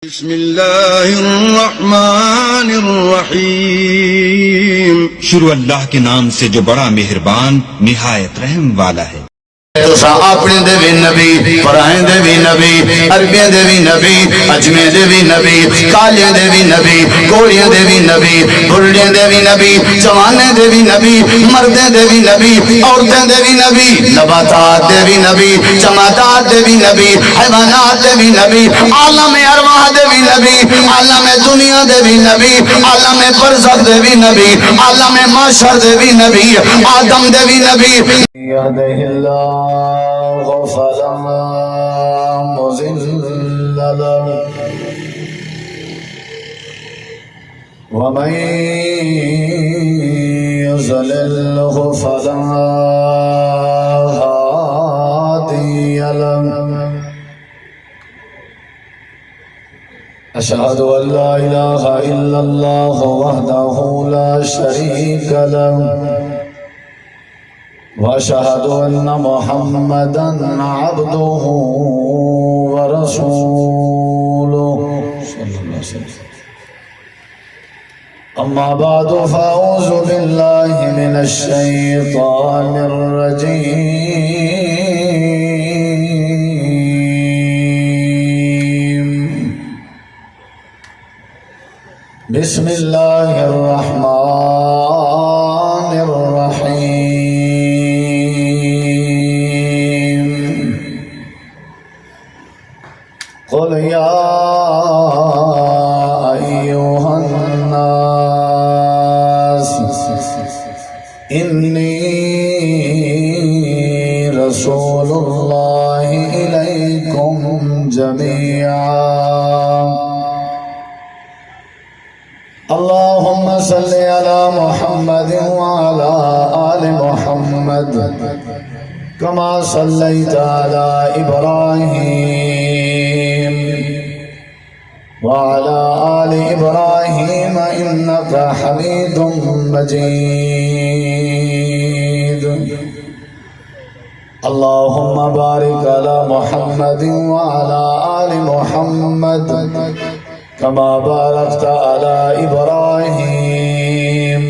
بسم اللہ الرحمن الرحیم، شروع اللہ کے نام سے جو بڑا مہربان نہایت رحم والا ہے۔ تسا اپنے دے بھی نبی، پرائیں دے بھی نبی، عربیاں دے بھی نبی، اجمے دے بھی نبی، کالیاں دے بھی نبی، گوڑیاں دے بھی نبی، بھڑیاں دے بھی نبی، جوانے دے بھی نبی، مردیں دے بھی نبی، عورتیں دے بھی نبی، نباتات دے بھی نبی، جماعتات دے بھی نبی، حیوانات دے بھی نبی، عالم ارواح دے بھی نبی، عالم دنیا دے بھی نبی، عالم برزخ دے بھی نبی، عالم معاشر دے بھی نبی، آدم دے بھی نبی۔ يهده الله فلا مضل له ومن يضلله فلا هادي له أشهد أن لا إله إلا الله وحده لا شريك له وأشهد أن محمدًا عبده ورسوله صلى الله عليه وسلم. أما بعد فأعوذ بالله من الشيطان الرجيم. بسم الله الرحمن الرحيم. قل يا أيها الناس إني رسول الله إليكم جميعا. اللهم صل على محمد وعلى آل محمد كما صليت على إبراهيم وعلى آل إبراهيم إنك حميد مجيد. اللهم بارك على محمد وعلى آل محمد كما باركت على إبراهيم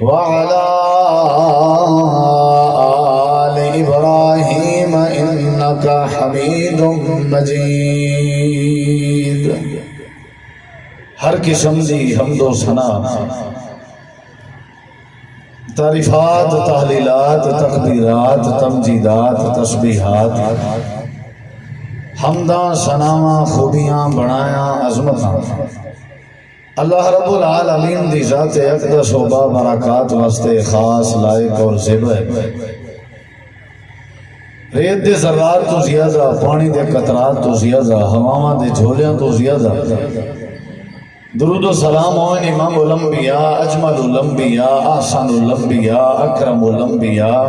وعلى آل إبراهيم إنك حميد مجيد. ہر قسم دی حمد و ثنا، تعریفات، تحلیلات، تقدیرات، تمجیدات، تسبیحات، حمداں، ثناواں، خوبیاں، بڑایاں، عظمتاں اللہ رب العالمین دی ذات اقدس و بابرکات واسطے خاص، لائق اور زیبا ہے۔ ریت دے ذرات تو زیادہ، پانی دے قطرات تو زیادہ، ہواواں دے جھولیاں تو زیادہ درود و سلام ہوئے امام الانبیاء، اجمل الانبیاء، احسن الانبیاء، اکرم الانبیاء،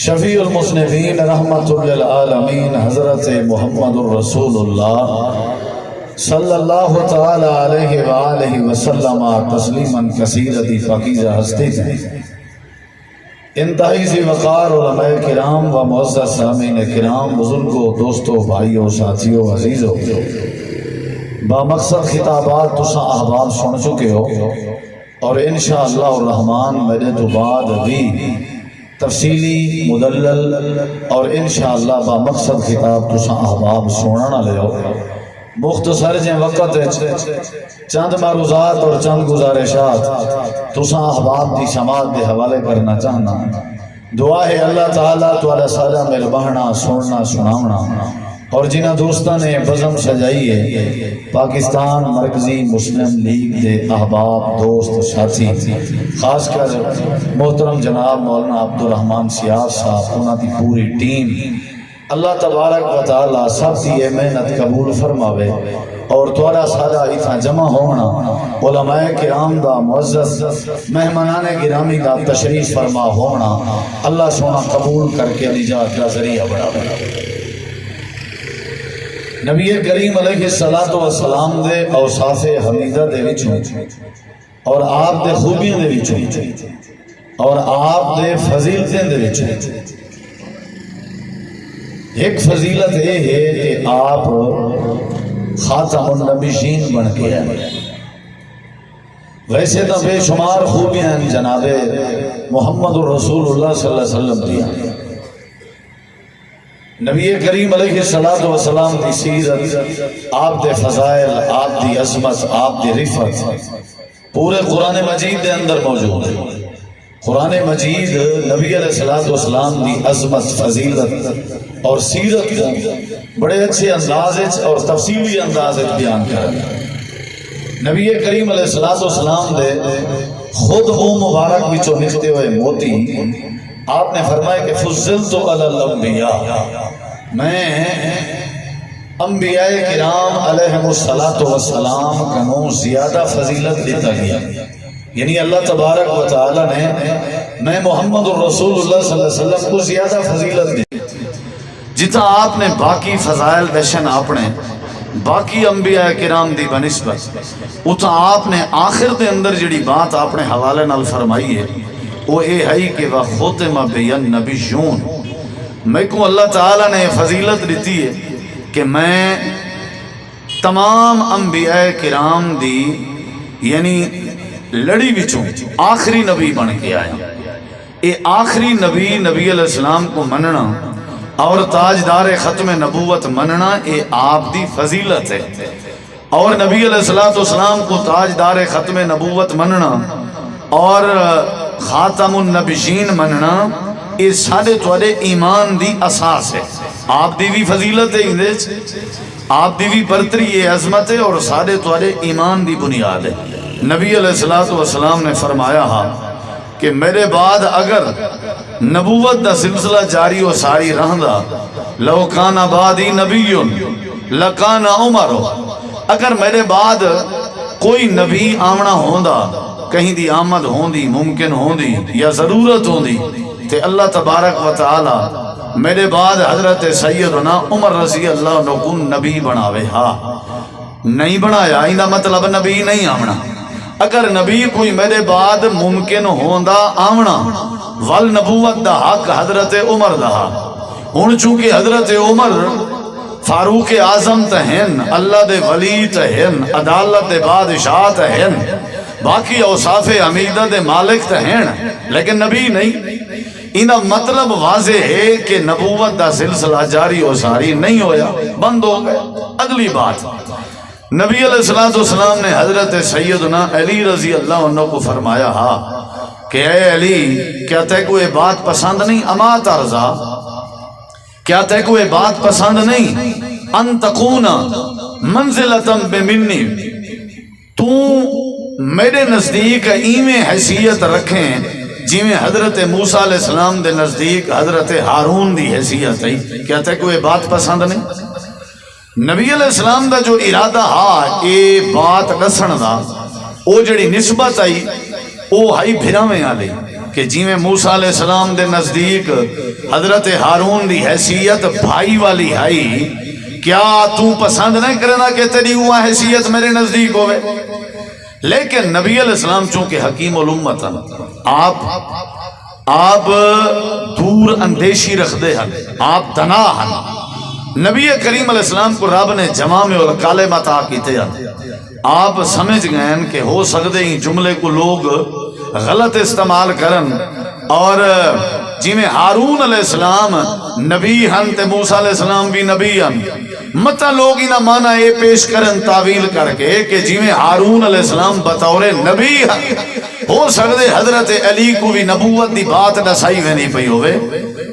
شفیع المذنبین، رحمت للعالمین، حضرت محمد الرسول اللہ صلی اللہ تعالی علیہ وآلہ وسلم تسلیما کثیرا دی پاکیزہ ہستی تھے۔ انتہائی سی وقار علماء کرام و معزز سامعین کرام، بزرگوں، دوستوں، بھائیوں، ساتھیوں، عزیزوں، با مقصد خطابات تسا احباب سن چکے ہو، اور انشاءاللہ الرحمن میرے تو بعد بھی تفصیلی، مدلل اور انشاءاللہ با مقصد خطاب تسا احباب سننا لے ہو۔ مختصر جن وقت چند معروضات اور چند گزارشات تسا احباب دی سماعت دے حوالے کرنا چاہنا۔ دعا ہے اللہ تعالیٰ تعالیٰ سارا مل بہنا، سننا، سناونا، اور جنہ دوستان نے بزم سجائی ہے پاکستان مرکزی مسلم لیگ دے احباب، دوست، ساتھی، خاص کر محترم جناب مولانا عبدالرحمن سیاف صاحب، انہاں دی پوری ٹیم، اللہ تبارک و تعالی سب دی محنت قبول فرماوے، اور توڑا سارا اتنا جمع ہونا علماء کرام دا، معزز مہمانان گرامی دا تشریف فرما ہونا اللہ سونا قبول کر کے نجات کا ذریعہ بنا بنا۔ نبی کریم علیہ السلام دے اوصاف حمیدہ دے وچوں اور آپ دے خوبیاں دے وچوں اور آپ دے فضیلتیں دے وچوں ایک فضیلت یہ ہے کہ آپ خاتم النبیین بن کے آئے. ویسے تو بے شمار خوبیاں ہیں جناب محمد الرسول اللہ صلی اللہ علیہ وسلم دیا. نبی کریم علیہ السلام دی سیرت، آپ دے فضائل، آپ دی عظمت، آپ دی رفعت پورے قرآن مجید دے اندر موجود ہے. قرآن مجید نبی علیہ السلام دی عظمت، فضیلت اور سیرت کو بڑے اچھے انداز اور تفصیلی انداز بیان کرتا ہے. نبی کریم علیہ السلام دے خود وہ مبارک وچوں نکلتے ہوئے موتی آپ نے فرمایا کہ فضلت علی الانبیاء، میں انبیاء کرام علیہم السلام کنوں زیادہ فضیلت دیتا گیا. یعنی اللہ تبارک و تعالی نے میں محمد الرسول اللہ صلی اللہ علیہ وسلم کو زیادہ فضیلت دی. جتا آپ نے باقی فضائل دشن اپنے باقی انبیاء کرام دی بنسبت اتنا آپ نے آخر دے اندر جڑی بات اپنے حوالے نال فرمائی ہے وہ اے ہے کہ وَخُتِمَ بِالنَّبِيُّونَ، میں کو اللہ تعالیٰ نے فضیلت دیتی ہے کہ میں تمام انبیاء کرام دی یعنی لڑی وچوں آخری نبی بن کے آیا. اے آخری نبی علیہ السلام کو مننا اور تاجدار ختم نبوت مننا اے آپ دی فضیلت ہے. اور نبی علیہ السلام کو تاجدار ختم نبوت مننا اور خاتم النبیین مننا یہ سارے تھوڑے ایمان دی اساس ہے. آپ دی بھی فضیلت ہے، آپ دی بھی برتری ہے، عظمت ہے اور سارے تھوڑے ایمان دی بنیاد ہے. نبی علیہ السلام نے فرمایا کہ میرے بعد اگر نبوت دا سلسلہ جاری و ساری رہندا لو کان بعدی نبی لکان عمر، اگر میرے بعد کوئی نبی آمنا ہوندا، کہیں دی آمد ہوندی ممکن ہوندی یا ضرورت ہوندی تے اللہ تبارک و تعالی میرے بعد حضرت سیدنا عمر رضی اللہ عنہ کو نبی بناوے. نہیں بنایا اینا مطلب نبی نہیں آمنا. اگر نبی کوئی میرے بعد ممکن ہوندا آمنا والنبوت دا حق حضرت عمر دا. ہن چونکہ حضرت عمر فاروق اعظم تہن، اللہ دے ولی تہن، عدالت دے بادشاہ تہن، باقی اوصاف حمیدہ دے مالک تہن، لیکن نبی نہیں. انہا مطلب واضح ہے کہ نبوت دا سلسلہ جاری و ساری نہیں ہویا، بند ہو گئے. اگلی بات، نبی علیہ السلام نے حضرت سیدنا علی رضی اللہ عنہ کو فرمایا کہ اے علی، کیا تے کو یہ بات پسند نہیں؟ اما ترضا، کیا تے کو یہ بات پسند نہیں؟ ان تکون منزلتم بمنی، تو میرے نزدیک ایویں حیثیت رکھیں جی میں حضرت موسیٰ علیہ السلام دے نزدیک حضرت ہارون دی حیثیت ہے. کیا تے کو یہ بات پسند نہیں؟ نبی علیہ السلام دا جو ارادہ اے بات دسن دا او جڑی نسبت آئی او ہائی بھراویں آ لئی کہ جی میں موسیٰ علیہ السلام دے نزدیک حضرت ہارون دی حیثیت بھائی والی آئی، کیا تو پسند نہیں کرنا کہ تیری ہوا حیثیت میرے نزدیک ہوئے؟ لیکن نبی علیہ السلام چونکہ حکیم الامت آپ دور اندیشی رکھ دے ہیں، آپ دنا ہیں. نبی کریم علیہ السلام کو رب نے جوامع الکلمات کیتے ہیں. آپ سمجھ گئے کہ ہو سکتے ہیں جملے کو لوگ غلط استعمال کرن اور جی میں ہارون علیہ السلام نبی ہن تے موسیٰ علیہ السلام بھی نبی ہن، مطلب لوگ انہا مانا یہ پیش کرن تعویل کر کے کہ جی میں ہارون علیہ السلام بطور نبی ہن، ہو سکتے حضرت علی کو بھی نبوت دی بات نسائی میں نہیں پئی ہوئے.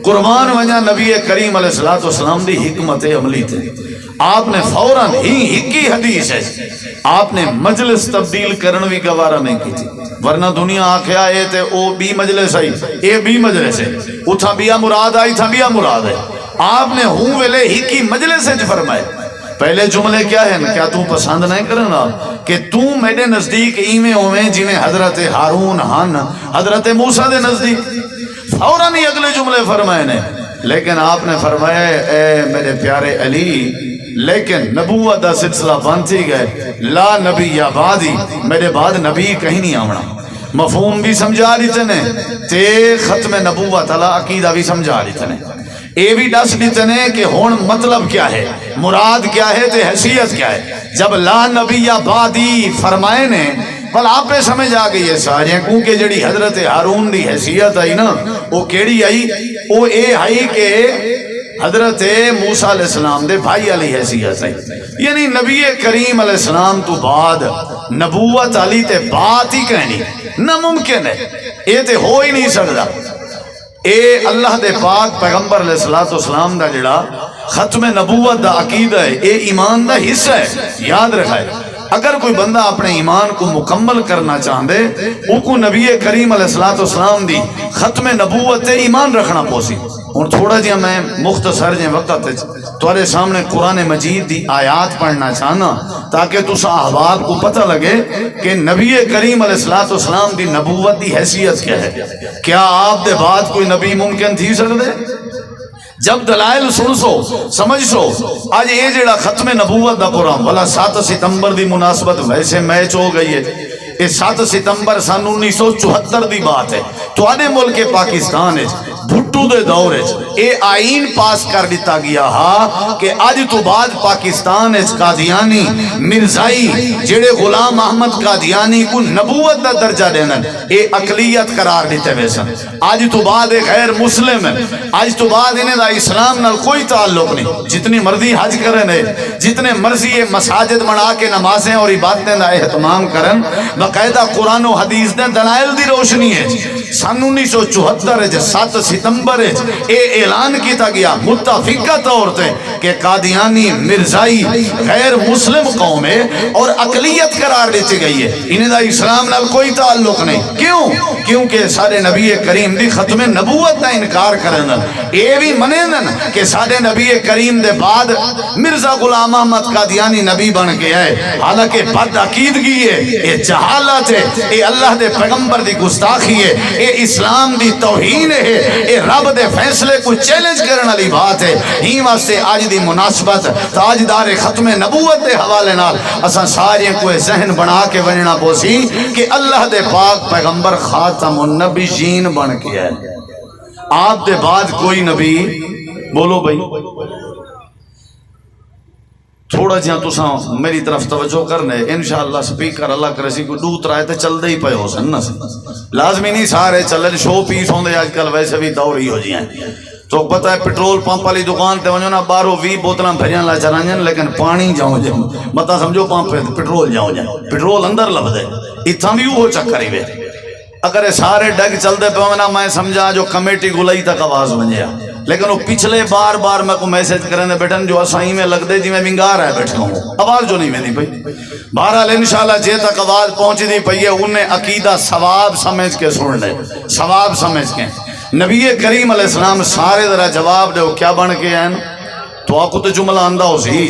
قربان وجہ نبی کریم علیہ السلام دی حکمت عملی تھے. آپ نے فوراً ہی حدیث ہے آپ نے مجلس تبدیل کرن بھی گوارا نہیں کی تھی، ورنہ دنیا آکھیا اے تے او بھی مجلس آئی، اے بھی مجلس ہے، اتھا بیا مراد آئی تھا بیا مراد ہے. آپ نے ہوں ویلے ہی کی مجلس ہے فرمائے. پہلے جملے کیا ہے، کیا تو پسند نہیں کرنا کہ تو میرے نزدیک ایویں ہوئیں جی میں حضرت ہارون ہن حضرت موسیٰ دے نزدیک. فوراً ہی اگلے جملے فرمائے نے، لیکن آپ نے فرمایا اے میرے پیارے علی، لیکن نبوت دا سلسلہ بند تھی گئے، لا نبی یا بعدی، میرے بعد نبی کہیں نہیں آمنا. مفہوم بھی سمجھا دیتے نے تے ختم نبوت علی عقیدہ بھی سمجھا دیتے نے. اے بھی دس دیتے نے کہ ہون مطلب کیا ہے. مراد کیا ہے تے حیثیت کیا ہے؟ جب لا نبی بعدی فرمائے نے بل آپ پہ سمجھ آ گئی ہے سارے، کیونکہ جڑی حضرت ہارون دی حیثیت آئی نا وہ کیڑی آئی؟ وہ اے آئی کہ حضرت موسیٰ علیہ السلام دے بھائی علی حیثیت ہے، یعنی نبی کریم علیہ السلام تو بعد نبوت علی تے بات ہی کہنی ناممکن ہے، یہ تے ہو ہی نہیں سکتا۔ اے اللہ دے پاک پیغمبر علیہ السلام دا جڑا ختم نبوت دا عقیدہ ہے، اے ایمان دا حصہ ہے، یاد رکھائے۔ اگر کوئی بندہ اپنے ایمان کو مکمل کرنا چاہندے وہ کو نبی کریم علیہ السلام دی ختم نبوت تے ایمان رکھنا پوسی۔ اور تھوڑا جہاں میں مختصر جہاں وقت تھوڑے سامنے قرآن مجید دی آیات پڑھنا چاہنا تاکہ تسا احباب کو پتہ لگے کہ نبی کریم علیہ السلام دی نبوت دی حیثیت کیا ہے۔ کیا آپ دے بعد کوئی نبی ممکن تھی سکتے؟ جب دلائل سن سو سمجھ سو آج یہ جڑا ختم نبوت دا پروگرام بلا 7 ستمبر دی مناسبت ویسے میچ ہو گئی ہے، یہ 7 ستمبر سن 1974 دی بات ہے۔ تو آنے ملک پاکستان ہے بھٹو دے دور ہے اے آئین پاس کر دیتا گیا ہا کہ آج تو بعد پاکستان ہے قادیانی مرزائی جڑے غلام احمد قادیانی کو نبوت دا درجہ دینا اے اقلیت قرار دیتے ویسن۔ آج تو بعد ایک غیر مسلم ہے، آج تو بعد انہیں دا اسلام نال کوئی تعلق نہیں، جتنی مرضی حج کرن ہے، جتنے مرضی مساجد بنا کے نمازیں اور عبادتیں دا اہتمام کرن، باقاعدہ قرآن و حدیث نے دلائل دی روشنی ہے۔ سن 1974 7 ستمبر اے اعلان کیتا گیا متفقہ طور تے کہ قادیانی مرزائی غیر مسلم قوم ہے اور اقلیت قرار دیتی گئی ہے، انہیں دا اسلام نال کوئی تعلق نہیں۔ کیوں؟ کیونکہ سارے نبی کریم دی ختم نبوت دا انکار کرنا، اے بھی منینن کہ سارے نبی کریم دے بعد مرزا غلام احمد قادیانی نبی بن کے آئے، حالانکہ بد عقیدگی ہے، اے جہالت ہے، اے اللہ دے پیغمبر دی گستاخی ہے، اے اسلام دی توہین ہے، اے رب دے فیصلے کو چیلنج کرنے والی بات ہے۔ ہی واسطے آج دی مناسبت تاجدار ختم نبوت دے حوالے نال اساں سارے کو ذہن بنا کے وننا پوسی کہ اللہ دے پاک پیغمبر خاتم النبیین بن کے ہے، آپ دے بعد کوئی نبی بولو بھائی تھوڑا جہاں تساں میری طرف توجہ کرنے انشاءاللہ سپیکر اللہ کرے سی کوئی دوت رائے تے چل دے ہی پے ہو سن نا لازمی نہیں سارے چلے شو پیس ہوندے آج کل ویسے بھی دور ہی ہو جی ہیں تو پتہ ہے پٹرول پمپ والی دکان تے ونجو نا 12-20 بوتلاں بھریاں لا چلائیں لیکن پانی جاؤں جاؤں متا سمجھو پمپ پہ پٹرول جاؤں جاؤں پٹرول اندر لب دے اتھاں بھی وہ چکر ہی وے اگر سارے ڈگ چل دے پہ ونا میں سمجھا جو کمیٹی گلائی تک آواز بنجیا لیکن وہ پچھلے بار بار میں کو میسیج کرنے بیٹھن جو اسائیں میں لگ دے جی میں منگار ہے بیٹھا ہوں آواز جو نہیں میں نہیں پئی بہرحال انشاءاللہ جے تک آواز پہنچ دی پئی ہے انہیں عقیدہ ثواب سمجھ کے سن لے ثواب سمجھ کے نبی کریم علیہ السلام سارے ذرا جواب دے کیا بن کے ہیں تو آپ کو تو جملہ اندہ ہو سی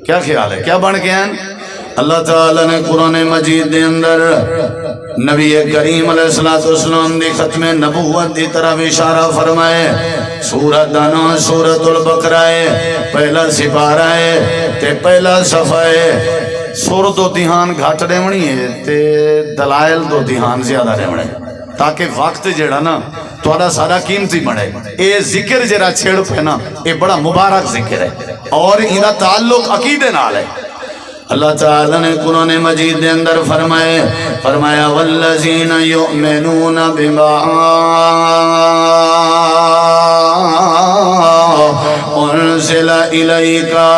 کیا خیال ہے کیا بن کے ہیں اللہ تعالیٰ نے قرآن مجید دے اندر نبی کریم علیہ السلام دی ختم نبوت دی طرف اشارہ فرمائے سورت دانا سورت البقرہ پہلا سپارہ تے پہلا صفحہ سور دو دھیان گھٹ ریونی ہے تے دلائل دو دھیان زیادہ ریونے تاکہ وقت جڑا نا تھوڑا سارا قیمتی بڑھے اے ذکر جڑا چھیڑ پہ نا اے بڑا مبارک ذکر ہے اور انہا تعلق عقیدے نال ہے اللہ تعالیٰ نے قرآن مجید دے اندر فرمایا والذین یؤمنون بما انزل الیکا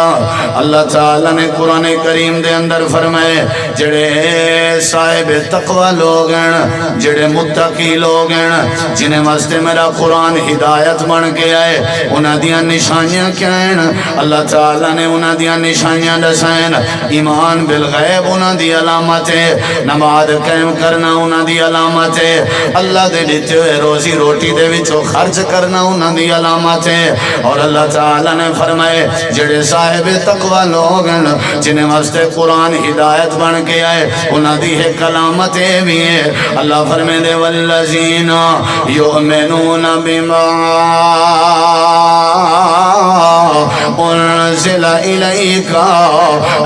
اللہ تعالیٰ نے قرآن کریم دے اندر فرمائے جڑے صاحب تقوی لوگ ہیں جڑے متقی لوگ ہیں جنہیں واسطے میرا قرآن ہدایت بن کے آئے انہاں دیاں نشانیاں کیا ہیں اللہ تعالیٰ نے انہاں دیاں نشانیاں دسائیں ایمان بالغیب انہاں دی علامت ہے نماز قائم کرنا انہاں دی علامت ہے اللہ دے دیتے ہوئے روزی روٹی دے وچوں خرچ کرنا انہاں دی علامت ہے اور اللہ تعالیٰ نے فرمائے جڑے صاحب تقوی لوگ ہیں جنہیں واسطے قرآن ہدایت بن کے آئے انہاں دی ایک علامتیں بھی ہیں اللہ فرمائے دے والذین یؤمنون بما انزل الیکا،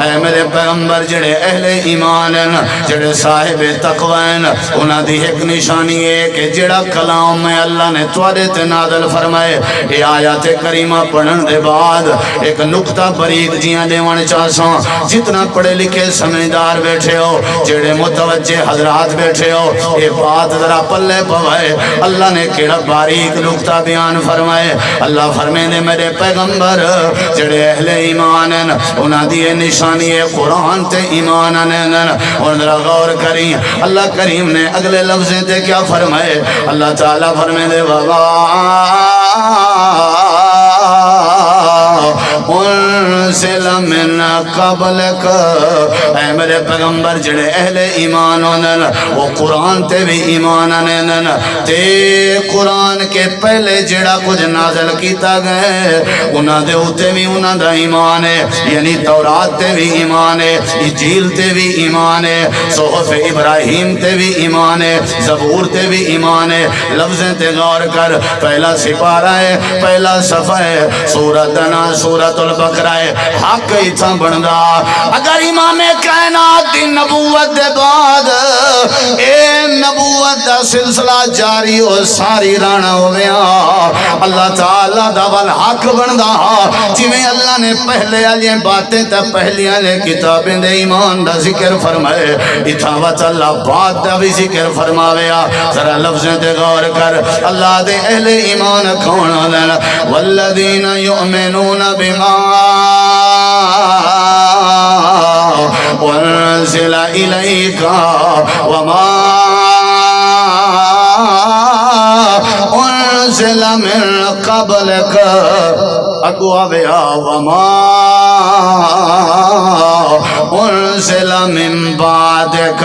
اے میرے پیغمبر جڑے اہل ایمان ہیں، جڑے صاحب تقوی ہیں، انہاں دی ایک نشانی ہے کہ جڑا کلام میں اللہ نے تواڈے تے نازل فرمائے۔ یہ آیات کریمہ پڑھن دے بعد ایک نقطہ بریک جیاں دیوان چاہساں، جتنا پڑھے لکھے سمجھدار بیٹھے ہو، جڑے متوجہ حضرات بیٹھے ہو، یہ بات ذرا پلے پوائے۔ اللہ نے کیڑا باریک نقطہ بیان فرمائے۔ اللہ فرمائے نے میرے پیغمبر جڑے اہل ایمان ہیں انہاں دی نشانی ہے قرآن تے ایمان ہیں۔ اور ذرا غور کریں اللہ کریم نے اگلے لفظیں تے کیا فرمائے۔ اللہ تعالیٰ فرمائے دے بابا انزل من قبلک، اے میرے پیغمبر جڑے اہل ایمان ہونے وہ قرآن تے بھی ایمان آنے تے قرآن کے پہلے جڑا کچھ نازل کیتا گئے انہاں دے اوتے بھی انہاں دا ایمان ہے، یعنی تورات تے بھی ایمان ہے، انجیل تے بھی ایمان ہے، صحف ابراہیم تے بھی ایمان ہے، زبور تے بھی ایمان ہے۔ لفظیں تے غور کر، پہلا سپارہ ہے، پہلا صفحہ ہے، سورۃ دنا سورۃ البقرہ ہے۔ حق ایتھا بندا اگر امام کائنات دی نبوت دے بعد اے نبوت دا سلسلہ جاری ہو ساری رانا ہویا اللہ تعالیٰ دا ول حق بندا جویں اللہ نے پہلے والی باتیں تے پہلی والی کتابیں دے ایمان دا ذکر فرمائے، ایتھا وچ اللہ بعد دا بھی ذکر فرماویا۔ ذرا لفظیں تے غور کر، اللہ دے اہل ایمان کون ہن؟ والذین یؤمنون بما انزل الیک وما انزل من قبلک، اگو آویا وما انزل من بعدک،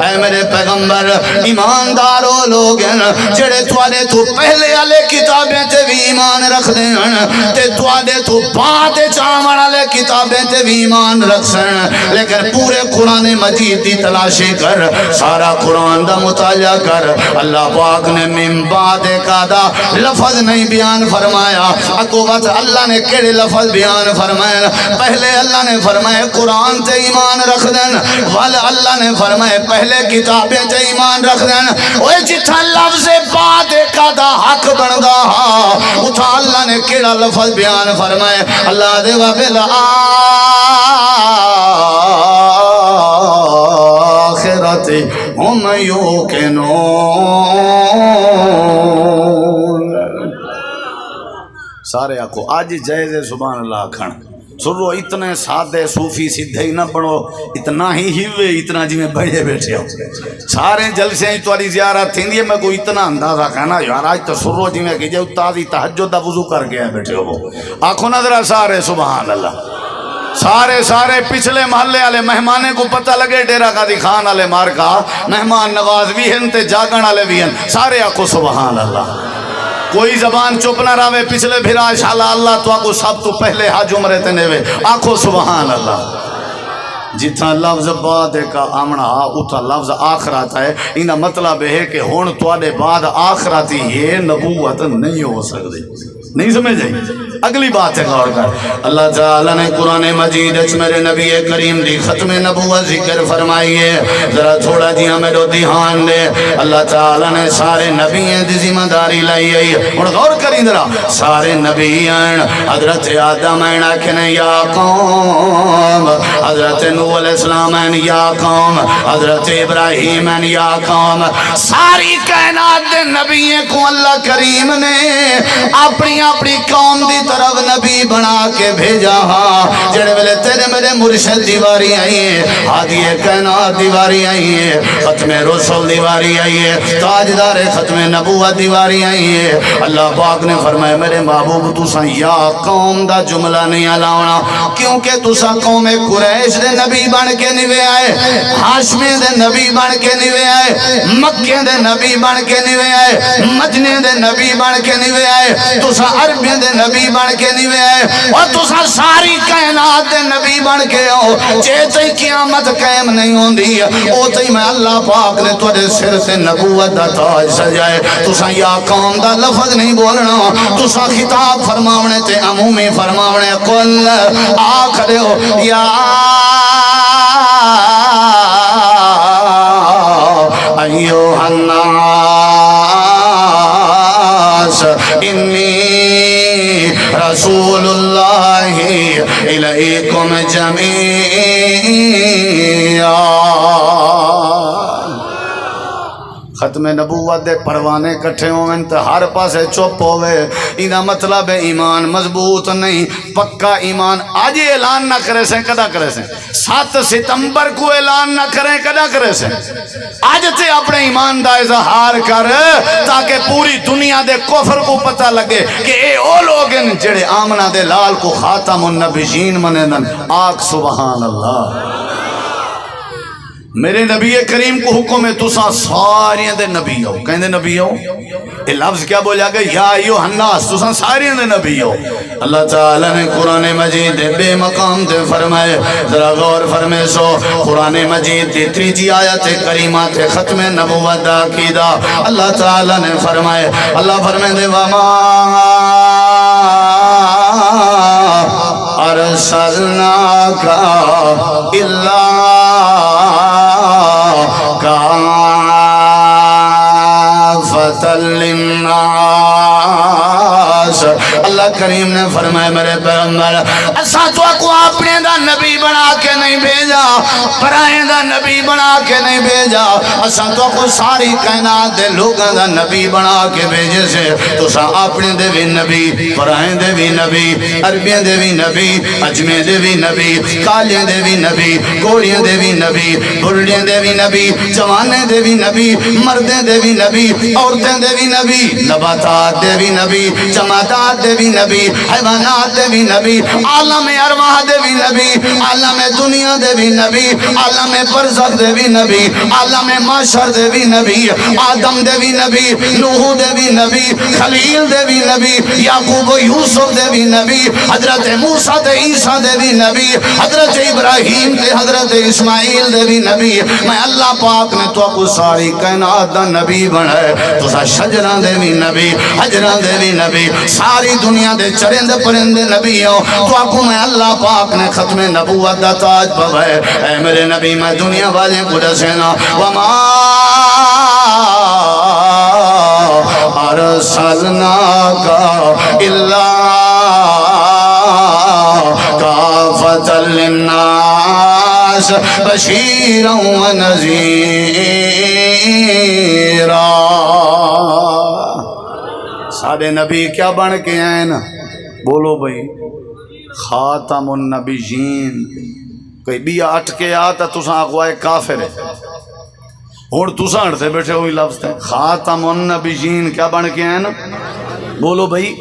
اے میرے پیغمبر ایماندارو لوگ ہیں جڑے تواڈے تو پہلے والے کتابیں تے بھی ایمان رکھ دے ہیں تے تواڈے تو بعد چاون والے کتابیں تے بھی ایمان رکھ سن، لیکن پورے قرآن مجید دی تلاشی کر، سارا قرآن دا مطالعہ کر، اللہ پاک نے من بعد کا دا لفظ نہیں بیان فرمایا۔ اگو بات اللہ نے کیڑے لفظ بیان فرمائے؟ پہلے اللہ نے فرمائے قرآن تے ایمان رکھ دین، وال اللہ نے فرمائے پہلے کتابیں تے ایمان رکھ دین۔ اوے جتھا لفظ بعد کا دا حق بندا اتھا اللہ نے کیڑا لفظ بیان فرمائے؟ اللہ دے وبل آخرت ہم یوقنون، سارے آکو آج جائز سبحان اللہ کھن سرو اتنے سادے صوفی سیدھے ہی نہ بڑھو، اتنا ہی ہیوے اتنا جی میں بڑھے بیٹھے ہو، سارے جلسے ہی تواری زیارت تھی نہیں، میں کوئی اتنا اندازہ کہنا یار آج تو سرو جی میں کہجے اتازی تحجد دا وضو کر گیا بیٹھے ہو۔ آنکھوں نظرہ سارے سبحان اللہ، سارے پچھلے محلے والے مہمانے کو پتہ لگے ڈیرہ قاضی خان والے مارکا مہمان نواز بھی ہیں تے جاگن والے بھی ہیں، سارے آنکھوں سبحان اللہ، کوئی زبان چپ نہ رہے، پچھلے بھیرا انشاءاللہ اللہ تو آنکھوں سب تو پہلے حج عمرے تے نوے، آنکھوں سبحان اللہ۔ جتنا لفظ بعد کا آمنا اتھا لفظ آخرات ہے، انہا مطلب ہے کہ ہون توڑے بعد آخراتی یہ نبوت نہیں ہو سکتی، نہیں سمجھے؟ اگلی بات ہے غور کر، اللہ تعالیٰ نے قرآن مجید اچھ میرے نبی کریم دی ختم نبوت ذکر فرمائیے، ذرا تھوڑا جی ہمیں دو دھیان دے، اللہ تعالیٰ نے سارے نبیوں دی ذمہ داری لائی ہے، اور غور کریں ذرا سارے نبیوں، حضرت آدم آکھنے یا قوم، حضرت نوح علیہ السلام یا قوم، حضرت ابراہیم یا قوم، ساری کائنات دے نبیوں کو اللہ کریم نے اپنی قوم دی طرف نبی بنا کے بھیجا ہاں، جڑے ویلے تیرے میرے مرشد دیواری آئی ہے، ہادی کائنات دیواری آئی ہے، ختم رسول دیواری آئی ہے، تاجدار ختم نبوت دیواری آئی ہے، اللہ پاک نے فرمایا میرے محبوب تسا یا قوم دا جملہ نہیں علاونا، کیونکہ تسا قوم قریش دے نبی بن کے نیوے آئے، ہاشمی دے نبی بن کے نیوے آئے، مکے دے نبی بن کے نیوے آئے، مدینے دے نبی بن کے نیوے آئے، تسا عربی دے نبی بن کے نہیں وے اور تسا ساری کائنات دے نبی بن کے ہو جے تے قیامت قائم نہیں ہوندی او تے میں اللہ پاک نے تواڈے سر تے نبوت دا تاج سجائے تسا یا قوم دا لفظ نہیں بولنا تسا خطاب فرماونے تے عمومی فرماونے قل آکھدے ہو یا ایوہ الناس انی رسول اللہ الیکم جمیعا ختم نبوت دے پروانے کٹھے ہوئے تو ہر پاسے چپ ہوئے اینا مطلب ہے ایمان مضبوط نہیں پکا ایمان آج اعلان نہ کرے سے کدا کرے سے 7 ستمبر کو اعلان نہ کریں کدا کرے سے آج تے اپنے ایمان دا اظہار کر تاکہ پوری دنیا دے کفر کو پتہ لگے کہ اے او لوگ ہیں جڑے آمنہ دے لال کو خاتم النبیین منے دن آگ سبحان اللہ میرے نبی کریم کو حکم ہے تسا ساریاں دے نبی ہو کہیں دے نبی ہو یہ لفظ کیا بولیا گیا یا ایوہ الناس تسا ساریاں دے نبی ہو اللہ تعالیٰ نے قرآن مجید دے بے مقام دے فرمائے ذرا غور فرمے سو قرآن مجید دے 3 آیت کریمات ختم نبوت دا عقیدہ اللہ تعالیٰ نے فرمائے اللہ فرمائے دے وما ارسلناک الا کافۃ للناس اللہ کریم نے فرمایا میرے پیغمبر اساں تو کو اپنے دا نبی بنا کے نہیں بھیجا پرائیں دا نبی بنا کے نہیں بھیجا اساں تو کو ساری کائنات دے لوگاں دا نبی بنا کے بھیجے سے تو سا اپنے دے بھی نبی پرائیں دے بھی نبی عربیاں دے بھی نبی اجمے دے بھی نبی کالیاں دے بھی نبی گوریاں دے بھی نبی بڑھڑیاں دے بھی نبی جوانے دے بھی نبی مردیں دے بھی نبی عورتیں دے بھی نبی نباتات دے بھی نبی جمادات دے بھی نبی حیوانات دے بھی نبی عالم ارواح دے بھی نبی عالم دنیا دے بھی نبی عالم برزخ دے بھی نبی عالم معاشر دے بھی نبی آدم دے بھی نبی نوح دے بھی نبی خلیل دے بھی نبی یعقوب و یوسف دے بھی نبی حضرت موسیٰ دے عیسیٰ دے بھی نبی حضرت ابراہیم دے حضرت اسماعیل دے بھی نبی میں اللہ پاک نے تو کو ساری کائنات دا نبی بنائے تو سا شجران دے بھی نبی حجران دے بھی نبی ساری دنیا دے چرند پرند نبی ہو تو کو میں اللہ پاک نے ختم نبوت دا تاج پوائے اے میرے نبی میں دنیا والے کو دسینا وما ارسلناک الا کافۃ للناس بشیرا و نذیرا سارے نبی کیا بن کے آئے نا بولو بھئی خاتم النبیین کوئی بیا اٹھ کے آتا تساں اقوائے کافر ہے اور تساں اٹھتے بیٹھے ہوئی لفظ تھے خاتم النبیین کیا بن کے آئے نا بولو بھئی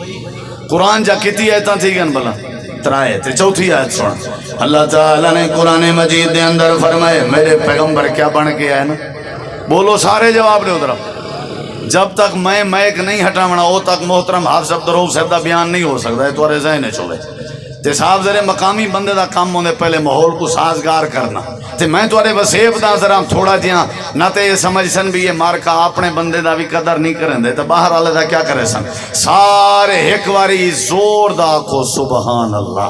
قرآن جا کتی آیتاں تھی گن بلا ترائے تھے چوتھی آیت سن اللہ تعالیٰ نے قرآن مجید دے اندر فرمائے میرے پیغمبر کیا بن کے آئے نا بولو سارے جواب دے ادھر جب تک میں میک نہیں ہٹاونا او تک محترم حافظ عبدالرؤف صاحب دا بیان نہیں ہو سکتا ہے تورے ذہنے چھوڑے تے صاحب ذرے مقامی بندے دا کام ہونے پہلے ماحول کو سازگار کرنا تے میں تورے وسیب دا ذرا تھوڑا جیاں نہ تے یہ سمجھ سن بھی یہ مارکا اپنے بندے دا بھی قدر نہیں کریں دے تو باہر والے دا کیا کرے سن سارے ایک واری زور دا کو سبحان اللہ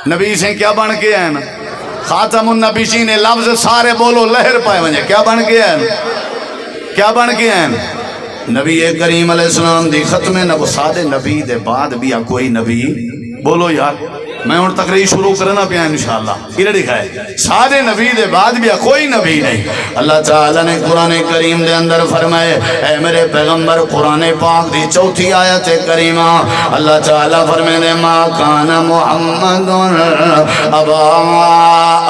نبی سے کیا بن کے آئے نا خاتم النبیین لفظ سارے بولو لہر پائے ونجے کیا بن کے آئے نا کیا بن کے ہیں نبی کریم علیہ السلام دی ختم نبو سادے نبی دے بعد بھی کوئی نبی بولو یار میں ان تقریر شروع کرنا پیا انشاءاللہ یہ دکھائے سادے نبی دے بعد بھی کوئی نبی نہیں اللہ تعالیٰ نے قرآن کریم دے اندر فرمائے اے میرے پیغمبر قرآن پاک دی چوتھی آیت کریمہ اللہ تعالیٰ فرمائے دے ما کان محمد ابا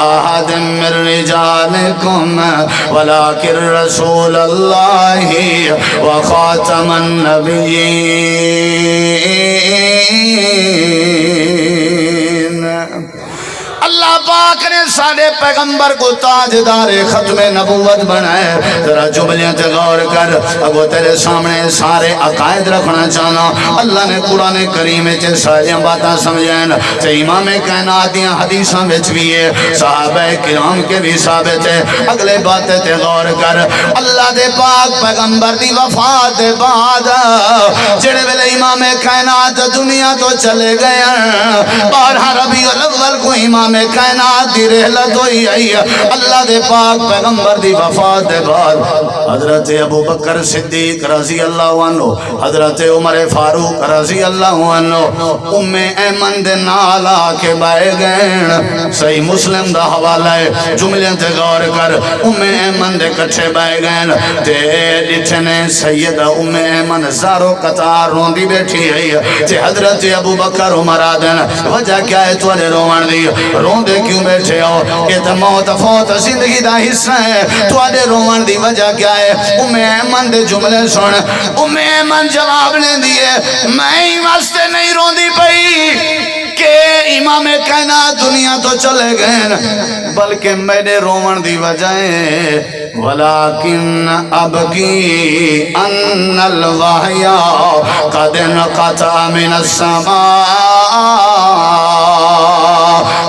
احد من رجالکم ولکن رسول اللہ وخاتم النبیین اللہ پاک نے سارے پیغمبر کو تاجدار ختم نبوت بنائے. ذرا جملیاں تے غور کر. اگو تیرے سامنے سارے عقائد رکھنا چاہنا. اللہ نے قرآن کریم چے ساری باتاں سمجھائیں تے امام کائنات دیاں حدیثاں وچ بھی ہے, صحابہ کرام کے بھی ثابت ہے. اگلے باتیں تے غور کر. اللہ دے پاک پیغمبر دی وفات دے بعد جڑے ویلے امام کائنات دنیا تو چلے گئے, 12 ربیع الاول کو امام کائنات دی رحلت ہوئی آئی. اللہ دے پاک پیغمبر دی وفات دے بعد حضرت ابو بکر صدیق رضی اللہ عنہ, حضرت عمر فاروق رضی اللہ عنہ ام ایمن دے نال آ کے بائے گئے. صحیح مسلم دا حوالہ ہے. جملے تے غور کر. ام ایمن دے کٹھے بائے گئے تے ڈٹھنے سیدہ ام ایمن زارو قطار روندی بیٹھی ہے تے حضرت ابو بکر عمر آدن وجہ کیا ہے تو نے روان دی, روندے کیوں بیٹھے ہو؟ یہ تو موت فوت زندگی دا حصہ ہے, تو نے روان دی وجہ کیا ہے؟ ام ایمن دے جملے سن. ام ایمن جواب نے دیے میں ہی واسطے نہیں روندی پئی کہ امام کائنات دنیا تو چلے گئے, بلکہ میرے رومن دی وجہ ہے ولیکن ابکی ان الوحی قد انقطع من السماء.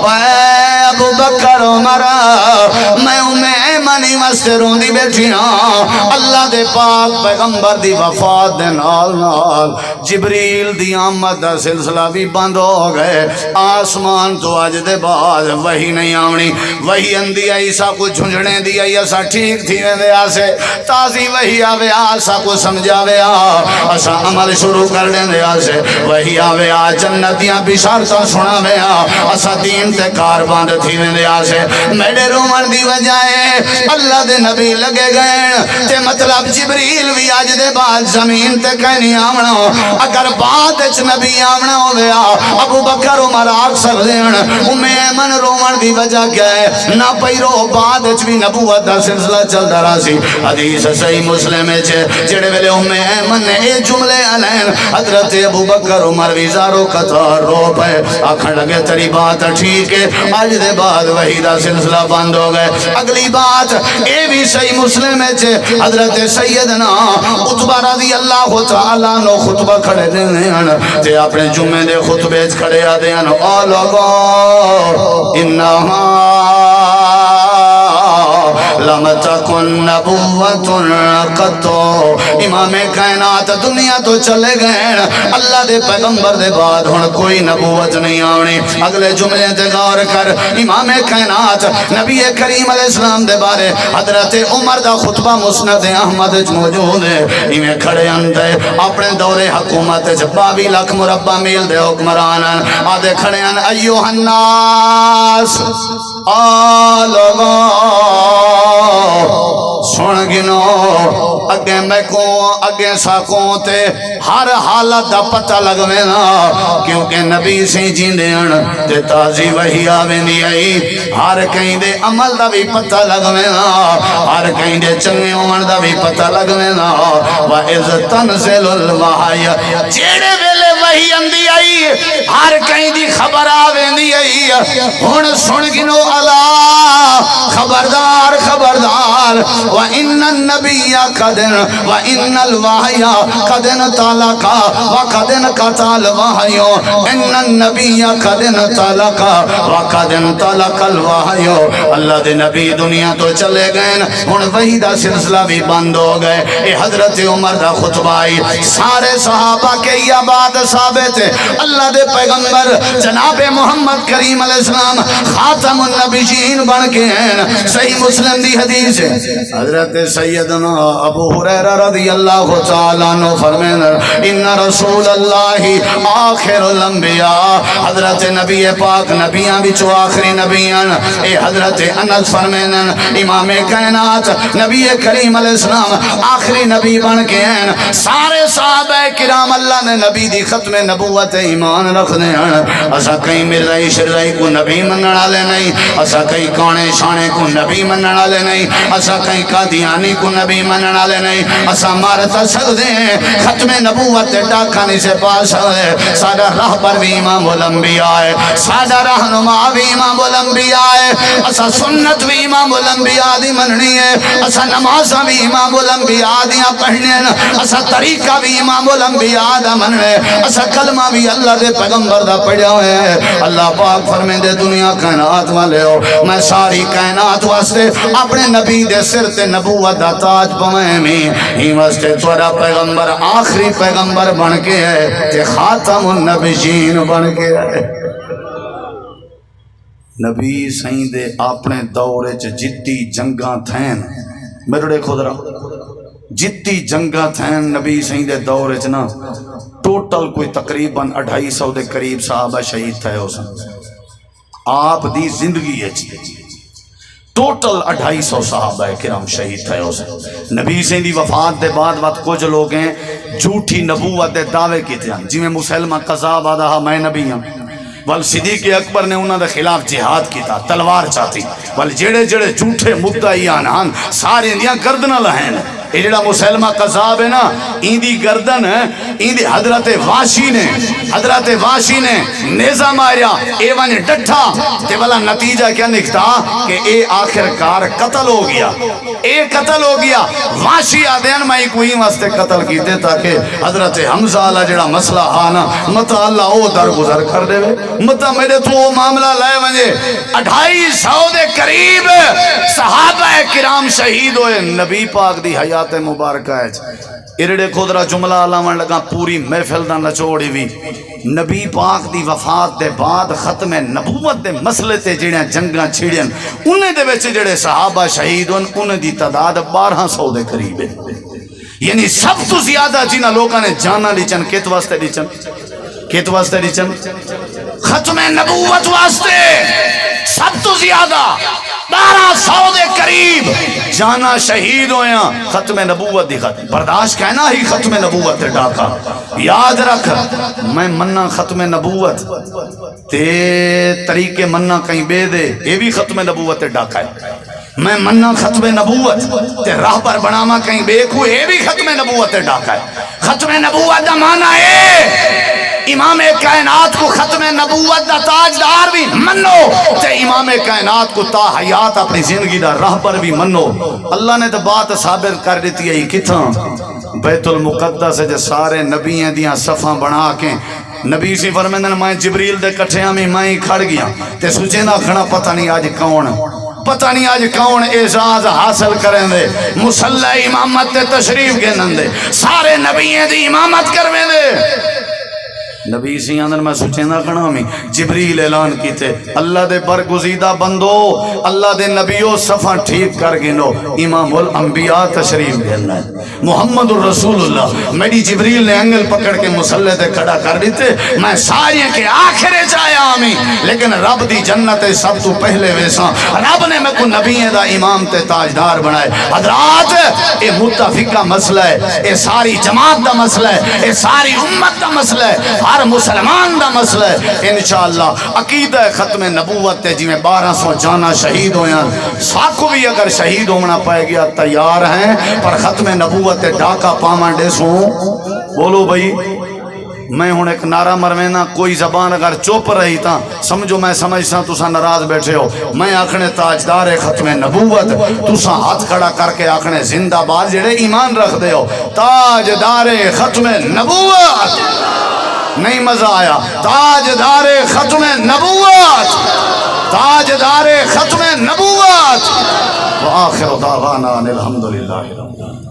اے ابو بکر عمر میں ایمانی واسطے روندی بیٹھی ہاں. اللہ دے پاک پیغمبر دی وفات دے نال نال جبریل دی آمد دا سلسلہ بھی بند ہو گئے. آسمان تو اج دے بعد وہی نہیں آونی. وہی اندی عیسیٰ کو جھنجھنے دی ایسا ٹھیک تھی ویندے آسے تازی وہی آوے آسا کو سمجھاوے آسا عمل شروع کر دیں آسے وہی آوے آ جنتیاں بشارتاں سناوے آسا دین تے کار باندھ تھی ویندے آسے. میرے رومن دی وجہ ہے اللہ دے نبی لگے گئے تے مطلب جبریل بھی آج دے بعد زمین تے کہیں آمنا. اگر بعد اچ نبی آمنا ہوئے ابو بکر عمر آگ سر دین. ام ایمن رومن دی وجہ کیا ہے؟ نہ پیرو بعد اچ بھی نبوت دا سلسلہ چل دارا سی. حدیث صحیح مسلم ہے جڑے ویلے ام ایمن نے اے جملے علین حضرت ابو بکر عمر بھی زارو قطار رو پے آکھن لگے تری بات ٹھیک ہے, آج دے بعد وہی دا سلسلہ بند ہو گئے. اگلی بات اے بھی صحیح مسلم ہے حضرت سیدنا عتبہ رضی اللہ تعالیٰ نو خطبہ کھڑے دینے تے اپنے جمعے دے خطبے کھڑے آدھے او لوگو انہا لم تکن نبوت قطو. امام کائنات دنیا تو چلے گئے, اللہ دے پیغمبر دے بعد ہن کوئی نبوت نہیں آنی. اگلے جملے تے غور کر. امام کائنات نبی کریم علیہ السلام دے بارے حضرت عمر دا خطبہ مسند احمد موجود ہے. ایویں کھڑے اندے اپنے دور حکومت 22 لاکھ مربع میل دے حکمران آدھے کھڑے ان ایوہ الناس آلغا سن گنو اگے میں کو اگے ساکوں تے ہر حالت دا پتہ لگوینا کیونکہ نبی سے جیندین تے تازی وحی آویندی آئی. ہر کہیں دے عمل دا بھی پتہ لگوینا, ہر کہیں دے چنگے عمر دا بھی پتہ لگوینا. وَإِذْ تَنْزِلُ الْوَحْيَ جیڑے ویلے وحی اندی آئی ہر کہیں دی خبر آویندی آئی. ہن سن گنو اللہ خبردار خبردار. وَإِنَّ النَّبِيَّ قَدْن وَإِنَّ الْوَحْيَ قَدْن تَعْلَقَ وَقَدْن قَطَعَ الْوَحْيُ إِنَّ النَّبِيَّ قَدْن تَعْلَقَ وَقَدْن تَعْلَقَ الْوَحْيُ. اللہ دے نبی دنیا تو چلے گئے, ہن وحی دا سلسلہ بھی بند ہو گئے. اے حضرت عمر دا خطبہ آئی, سارے صحابہ کے یہ بات ثابت ہے. اللہ دے پیغمبر جناب محمد کریم علیہ السلام خاتم النبیین بن کے ہیں. صحیح مسلم دی حدیث ہے. حضرت سیدنا ابو ہریرہ رضی اللہ تعالیٰ عنہ فرمائیں ان رسول اللہ آخر الانبیاء. حضرت نبی پاک نبیاں بچو آخری نبیاں. اے حضرت انس فرمائیں امام کائنات نبی کریم علیہ السلام آخری نبی بن کے ہیں. سارے صحابہ کرام اللہ نے نبی دی ختم نبوت ایمان رکھنے ہیں. اسا کہیں مرزائی شرزائی کو نبی منن والے نہیں, اسا کہیں کانے شانے کو نبی منن والے نہیں, اسا کہیں قادیانی کو نبی منن والے نہیں اسا مار تا سکدے ہیں ختم نبوت تے ڈاکا نہیں سے پا سکدے ساڈا راہبر بھی امام الانبیاء ہے ساڈا رہنما بھی امام الانبیاء ہے اسا سنت بھی امام الانبیاء دی مننی ہے اسا نمازاں بھی امام الانبیاء دیاں پڑھنے اسا طریقہ بھی امام الانبیاء دا مننے اسا کلمہ بھی اللہ دے پیغمبر دا پڑھیا ہوئے ہیں اللہ پاک فرمیندے دنیا کائنات والے ہو میں ساری کائنات واسطے اپنے نبی دے سر تے نبوت دا تاج پویں میں ہی واسطے تھوڑا پیغمبر آخری پیغمبر بن کے ہے تے خاتم النبیین بن کے ہے نبی سائیں دے اپنے دورے چ جتی جنگاں تھین میرے دیکھو ذرا جتی جنگاں تھین نبی سائیں دے دورے چ نا ٹوٹل کوئی تقریباً 250 دے قریب صحابہ شہید تھے اس آپ دی زندگی ہے ٹوٹل 250 صحابہ کرام شہید تھے اس نبی سے دی وفات دے بعد کچھ لوگ ہیں جھوٹی نبوت دے دعوے کیتے ہیں جی میں مسلمہ قذاب آدھا میں نبی ہوں بل صدیق اکبر نے انہوں دے خلاف جہاد کیتا تلوار چاہتی بل جڑے جڑے جھوٹے مدعیان ہن سارے دیاں گردناں لہن یہ جڑا مسلمہ قذاب ہے نا این دی گردن این دی حضرت واشی نے نیزہ ماریا اے ون ڈٹھا تے والا نتیجہ کیا نکتا کہ اے آخر کار قتل ہو گیا واشی آدین میں کوئی واسطے قتل کیتے تاکہ حضرت حمزہ اللہ جڑا مسئلہ آنا مطا اللہ او درگزر کر دے مطا میرے تو وہ معاملہ لائے ونجے 250 دے قریب صحابہ کرام شہید ہوئے نبی پاک دی حیات مبارکہ ہے ارڑے خودرا جملہ علامہ لگا پوری محفل دا نچوڑی بھی نبی پاک دی وفات دے بعد ختم نبوت دے مسئلے تے جڑیاں جنگاں چھڑیاں انہیں دے وچ جڑے صحابہ شہید ہوئے انہیں دی تعداد 1200 دے قریب ہے یعنی سب تو زیادہ جنہ لوگاں نے جانا لیچن کت واسطے لیچن ختم نبوت واسطے سب تو زیادہ 1200 دے قریب جانا شہید ہویا ختم نبوت دی ختم برداشت کہنا ہی ختم نبوت تے ڈاکا یاد رکھ میں مننا ختم نبوت تے طریقے مننا کہیں بے دے یہ بھی ختم نبوت تے ڈاکا ہے میں مننا ختم نبوت تے راہبر بناما کہیں بے کو یہ بھی ختم نبوت تے ڈاکا ہے ختم نبوت دا معنی ہے امام کائنات کو ختم نبوت دا تاجدار بھی منو تے امام کائنات کو تا حیات اپنی زندگی دا راہبر بھی منو اللہ نے تو بات ثابت کر دیتی ہے کتھاں بیت المقدس ہے جو سارے نبییں دیاں صفحہ بنا کے نبی سی فرمیندن میں جبریل دے کٹھیاں میں کھڑ گیا تے سوچے نہ کھڑا پتہ نہیں آج کون اعزاز حاصل کریں دے مسلح امامت تے تشریف گینن دے سارے نبییں دی امامت کرویں دے نبی سی اندر میں سوچیں نہ کھڑا ہمیں جبریل اعلان کیتے اللہ دے برگزیدہ بندو اللہ دے نبیو صفحہ ٹھیک کر گنو امام الانبیاء تشریف گھننا ہے محمد الرسول اللہ میری جبریل نے انگل پکڑ کے مسلح تے کھڑا کر دیتے میں ساری کے آخرے جایا ہمیں لیکن رب دی جنت سب تو پہلے ویسا رب نے میں کو نبی دا امام تے تاجدار بنائے حضرات اے متفقہ مسئلہ ہے اے ساری جماعت دا مسئلہ ہے اے ساری امت دا مسئلہ ہے ہر مسلمان دا مسئلہ ہے انشاءاللہ عقیدہ ختم نبوت تے جی میں 1200 جانا شہید ہویا ساکو بھی اگر شہید ہونا پائے گیا تیار ہیں پر ختم نبوت تے ڈاکا پامان دے سوں بولو بھئی میں ہوں ایک نعرہ مروینا کوئی زبان اگر چوپ رہی تا سمجھو میں سمجھتا تسا ناراض بیٹھے ہو میں آکھنے تاجدار ختم نبوت تسا ہاتھ کھڑا کر کے آکھنے زندہ باد جڑے ایمان رکھ دے ہو تاجدار ختم نبوت نہیں مزہ آیا تاجدار ختم نبوت تاجدار ختم نبوت وآخر دعوانا الحمدللہ رب العالمین